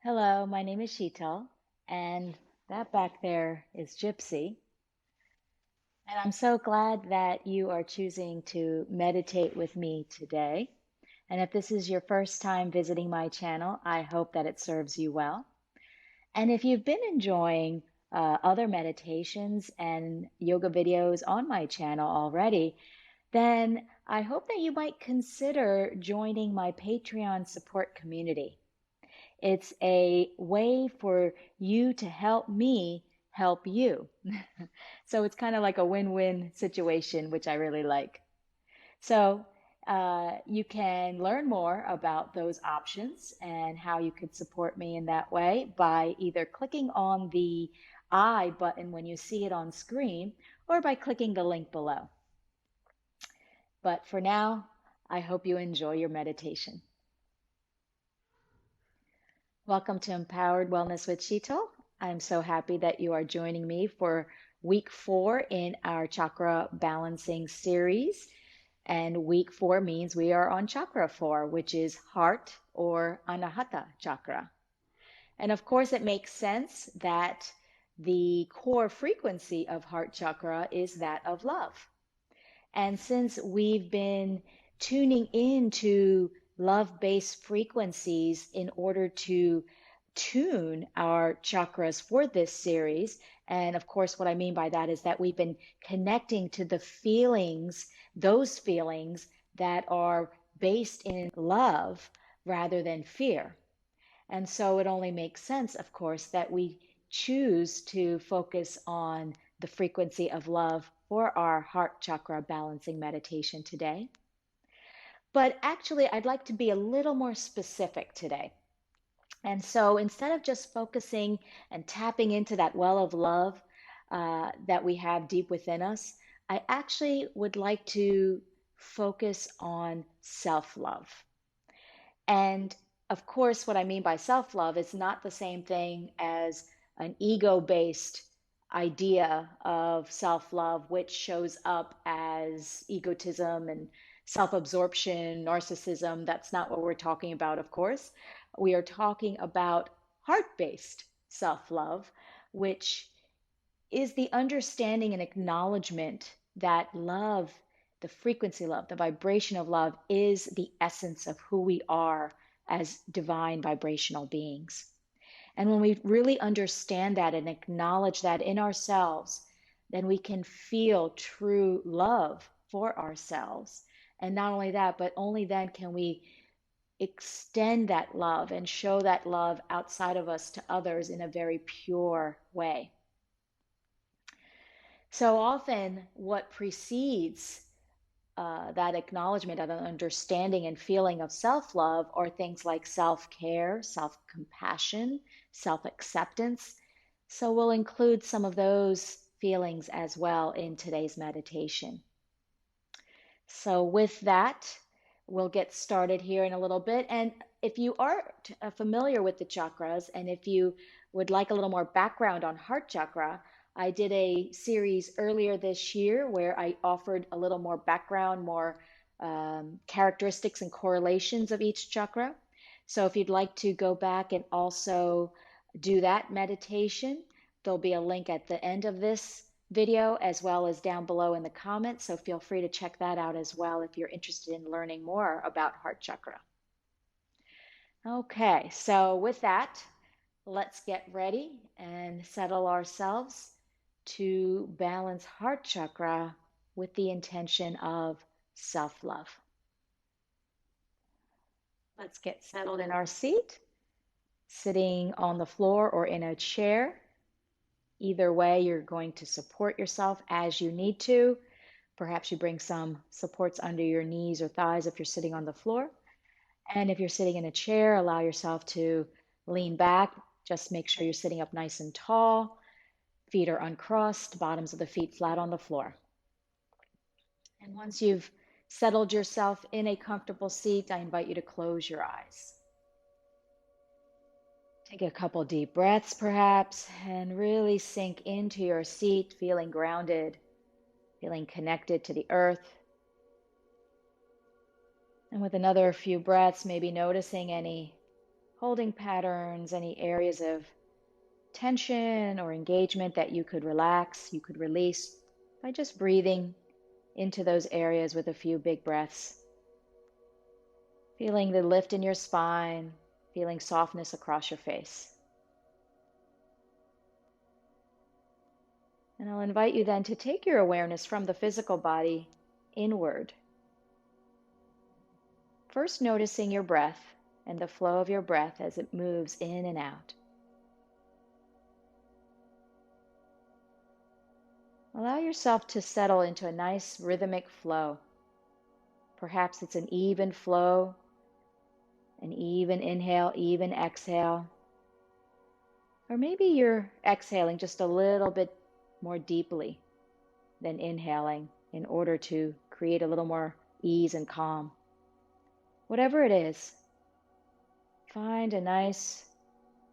Hello, my name is Sheetal, and that back there is Gypsy. And I'm so glad that you are choosing to meditate with me today. And if this is your first time visiting my channel, I hope that it serves you well. And if you've been enjoying other meditations and yoga videos on my channel already, then I hope that you might consider joining my Patreon support community. It's a way for you to help me help you. So it's kind of like a win-win situation, which I really like. So you can learn more about those options and how you could support me in that way by either clicking on the I button when you see it on screen or by clicking the link below. But for now, I hope you enjoy your meditation. Welcome to Empowered Wellness with Sheetal. I'm so happy that you are joining me for week 4 in our chakra balancing series. And week 4 means we are on chakra 4, which is heart or anahata chakra. And of course, it makes sense that the core frequency of heart chakra is that of love. And since we've been tuning into love-based frequencies in order to tune our chakras for this series, and of course, what I mean by that is that we've been connecting to the feelings, those feelings that are based in love rather than fear. And so it only makes sense, of course, that we choose to focus on the frequency of love for our heart chakra balancing meditation today. But actually, I'd like to be a little more specific today. And so instead of just focusing and tapping into that well of love that we have deep within us, I actually would like to focus on self love. And of course, what I mean by self love is not the same thing as an ego based idea of self love, which shows up as egotism and self absorption, narcissism. That's not what we're talking about, of course. We are talking about heart based self love, which is the understanding and acknowledgement that love, the frequency of love, the vibration of love is the essence of who we are as divine vibrational beings. And when we really understand that and acknowledge that in ourselves, then we can feel true love for ourselves. And not only that, but only then can we extend that love and show that love outside of us to others in a very pure way. So often, what precedes that acknowledgement of an understanding and feeling of self love are things like self care, self compassion, self acceptance. So, we'll include some of those feelings as well in today's meditation. So, with that, we'll get started here in a little bit. And if you are familiar with the chakras, and if you would like a little more background on heart chakra, I did a series earlier this year where I offered a little more background, more characteristics and correlations of each chakra. So if you'd like to go back and also do that meditation, there'll be a link at the end of this video as well as down below in the comments. So feel free to check that out as well if you're interested in learning more about heart chakra. Okay, so with that, let's get ready and settle ourselves to balance heart chakra with the intention of self-love. Let's get settled in our seat, sitting on the floor or in a chair. Either way, you're going to support yourself as you need to. Perhaps you bring some supports under your knees or thighs if you're sitting on the floor. And if you're sitting in a chair, allow yourself to lean back. Just make sure you're sitting up nice and tall. Feet are uncrossed, bottoms of the feet flat on the floor. And once you've settled yourself in a comfortable seat, I invite you to close your eyes. Take a couple deep breaths, perhaps, and really sink into your seat, feeling grounded, feeling connected to the earth. And with another few breaths, maybe noticing any holding patterns, any areas of tension or engagement that you could relax, you could release by just breathing into those areas with a few big breaths. Feeling the lift in your spine, feeling softness across your face. And I'll invite you then to take your awareness from the physical body inward. First noticing your breath and the flow of your breath as it moves in and out. Allow yourself to settle into a nice rhythmic flow. Perhaps it's an even flow, an even inhale, even exhale. Or maybe you're exhaling just a little bit more deeply than inhaling in order to create a little more ease and calm. Whatever it is, find a nice,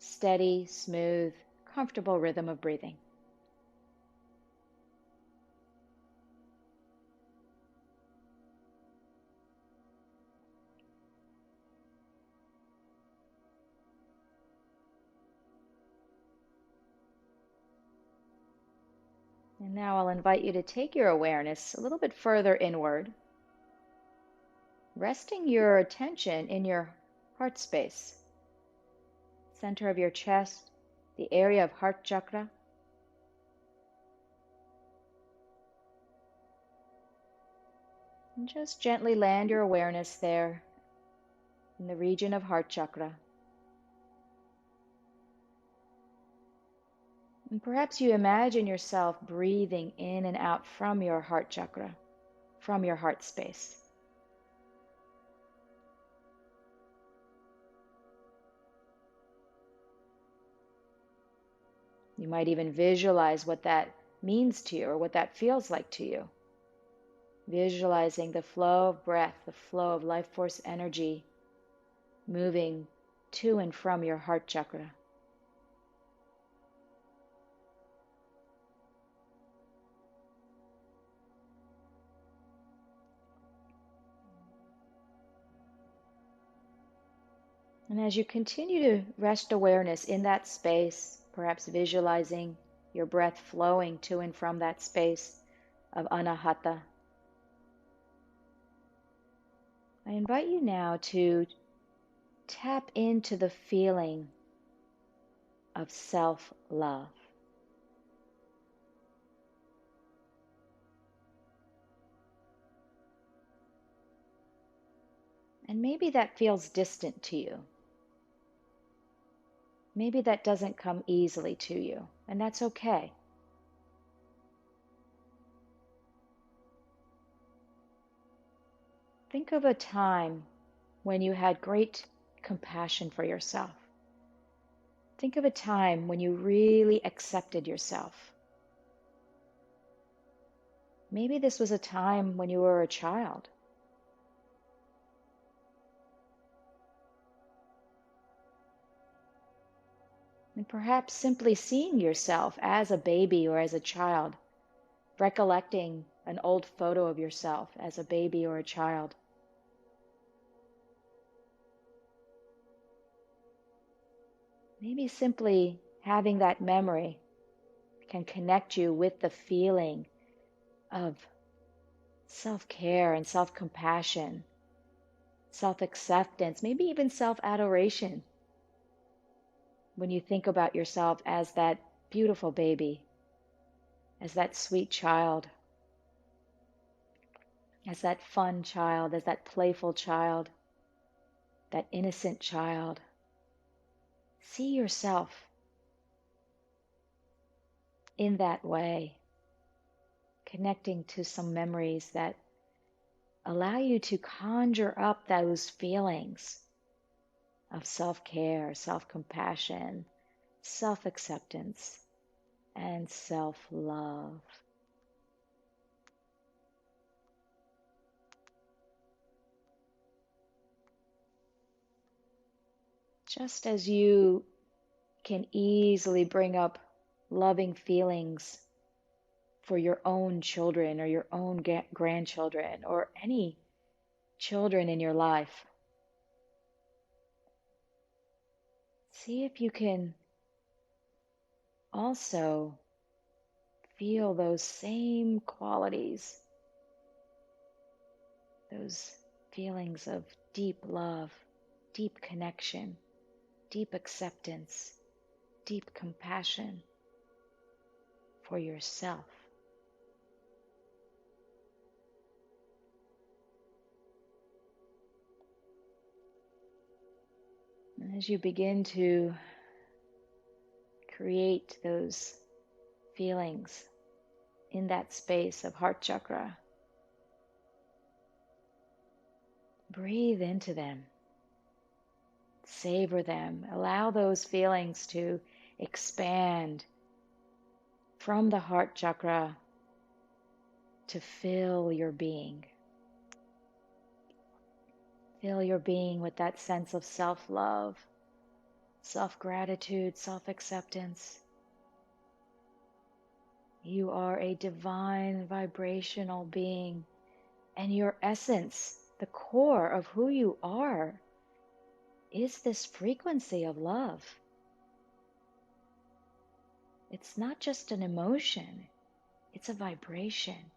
steady, smooth, comfortable rhythm of breathing. And now I'll invite you to take your awareness a little bit further inward, resting your attention in your heart space, center of your chest, the area of heart chakra. And just gently land your awareness there in the region of heart chakra. And perhaps you imagine yourself breathing in and out from your heart chakra, from your heart space. You might even visualize what that means to you or what that feels like to you. Visualizing the flow of breath, the flow of life force energy moving to and from your heart chakra. And as you continue to rest awareness in that space, perhaps visualizing your breath flowing to and from that space of anahata, I invite you now to tap into the feeling of self-love. And maybe that feels distant to you. Maybe that doesn't come easily to you, and that's okay. Think of a time when you had great compassion for yourself. Think of a time when you really accepted yourself. Maybe this was a time when you were a child. And perhaps simply seeing yourself as a baby or as a child, recollecting an old photo of yourself as a baby or a child. Maybe simply having that memory can connect you with the feeling of self-care and self-compassion, self-acceptance, maybe even self-adoration when you think about yourself as that beautiful baby, as that sweet child, as that fun child, as that playful child, that innocent child. See yourself in that way, connecting to some memories that allow you to conjure up those feelings of self-care, self-compassion, self-acceptance, and self-love. Just as you can easily bring up loving feelings for your own children or your own grandchildren or any children in your life, See if you can also feel those same qualities, those feelings of deep love, deep connection, deep acceptance, deep compassion for yourself. And as you begin to create those feelings in that space of heart chakra, breathe into them, savor them, allow those feelings to expand from the heart chakra to fill your being. Fill your being with that sense of self-love, self-gratitude, self-acceptance. You are a divine vibrational being, and your essence, the core of who you are, is this frequency of love. It's not just an emotion, it's a vibration.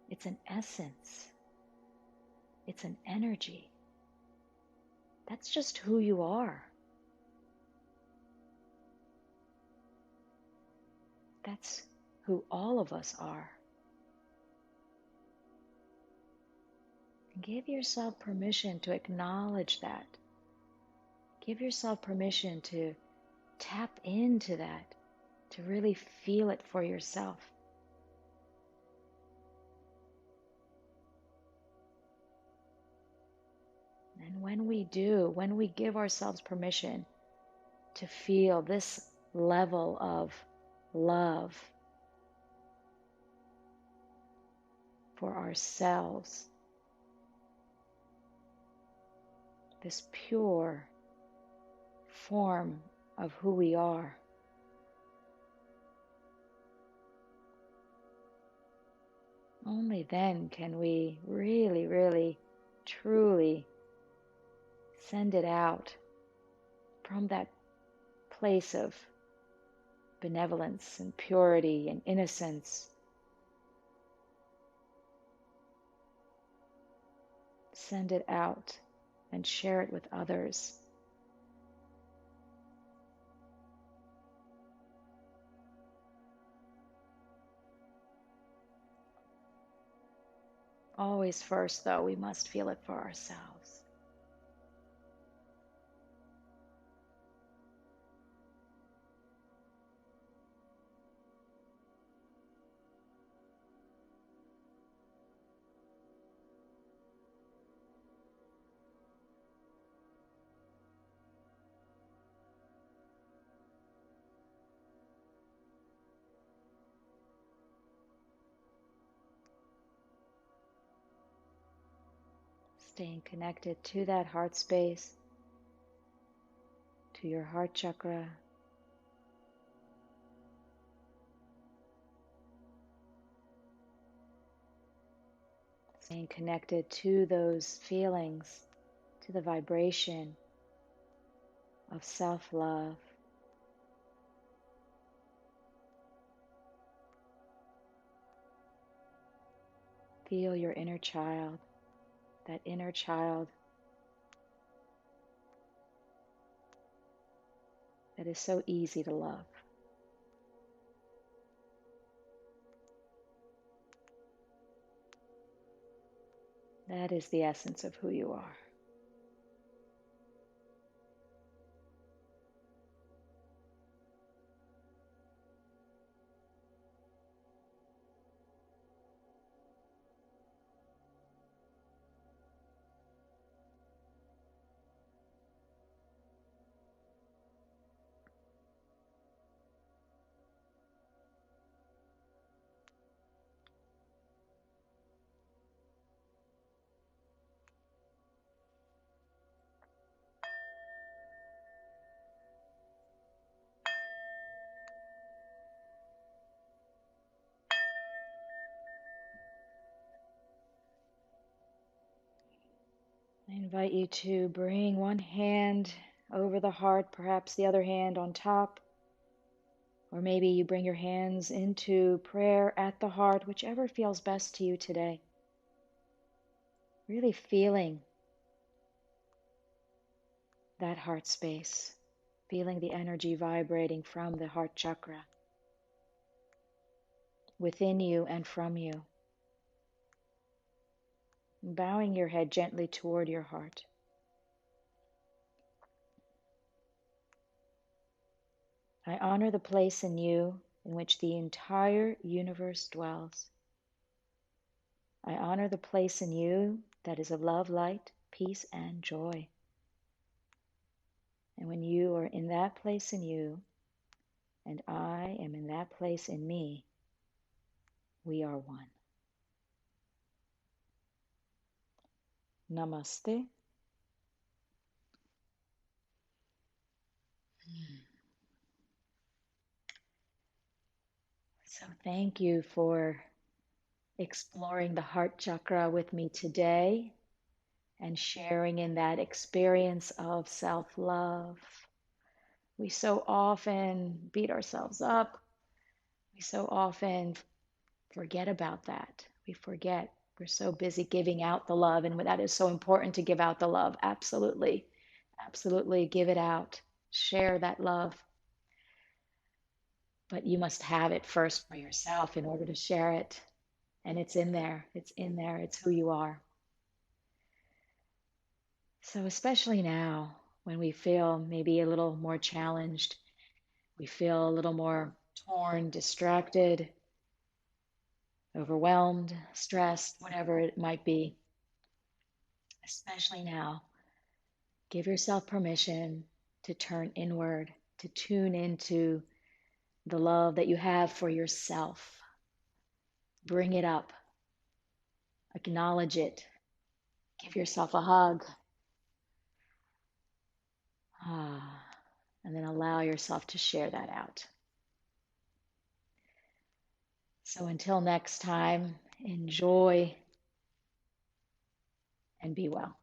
It's an essence. It's an energy. That's just who you are. That's who all of us are. Give yourself permission to acknowledge that. Give yourself permission to tap into that, to really feel it for yourself. And when we do, when we give ourselves permission to feel this level of love for ourselves, this pure form of who we are, only then can we really, really, truly send it out from that place of benevolence and purity and innocence. Send it out and share it with others. Always first, though, we must feel it for ourselves. Staying connected to that heart space, to your heart chakra. Staying connected to those feelings, to the vibration of self-love. Feel your inner child, that inner child that is so easy to love. That is the essence of who you are. I invite you to bring one hand over the heart, perhaps the other hand on top. Or maybe you bring your hands into prayer at the heart, whichever feels best to you today. Really feeling that heart space, feeling the energy vibrating from the heart chakra within you and from you. Bowing your head gently toward your heart. I honor the place in you in which the entire universe dwells. I honor the place in you that is of love, light, peace, and joy. And when you are in that place in you, and I am in that place in me, we are one. Namaste. So thank you for exploring the heart chakra with me today and sharing in that experience of self-love. We so often beat ourselves up. We so often forget about that. We forget. We're so busy giving out the love, and that is so important to give out the love. Absolutely. Absolutely give it out. Share that love. But you must have it first for yourself in order to share it. And it's in there. It's in there. It's who you are. So, especially now when we feel maybe a little more challenged, we feel a little more torn, distracted, overwhelmed, stressed, whatever it might be, especially now, give yourself permission to turn inward, to tune into the love that you have for yourself. Bring it up, acknowledge it, give yourself a hug, and then allow yourself to share that out. So until next time, enjoy and be well.